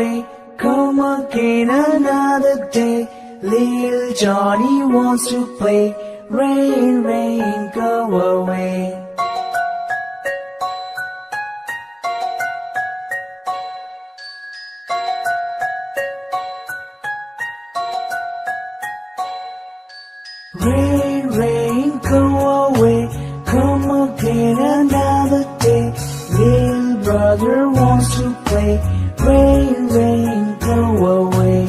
away, come again another day. Little Johnny wants to play. Rain, rain, go away. Rain, rain, go away, come again another day. Little brother wants to play. Rain, rain, go away.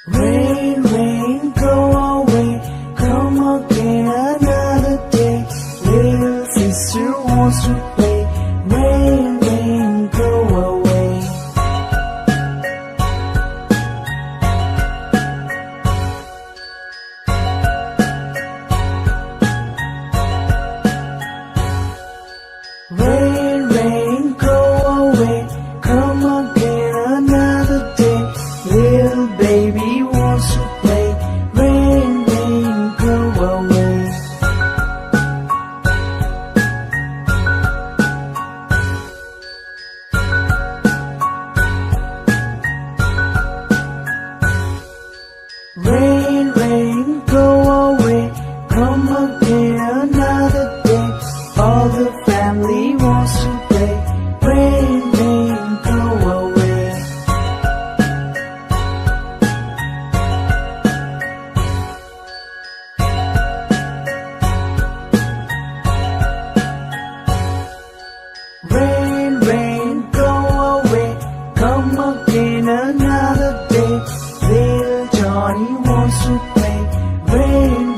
Rain, rain, go away, come again another day. Little sister wants to play. Rain, rain, go away. Rain, rain, go away, come again another day. Little baby wants to play. Rain, rain, go away. Rain, rain, go away, come again another day. All the family wants to play. Rain, rain, go away. Rain, rain, go away, come again another day. Little Johnny wants to play. Rain,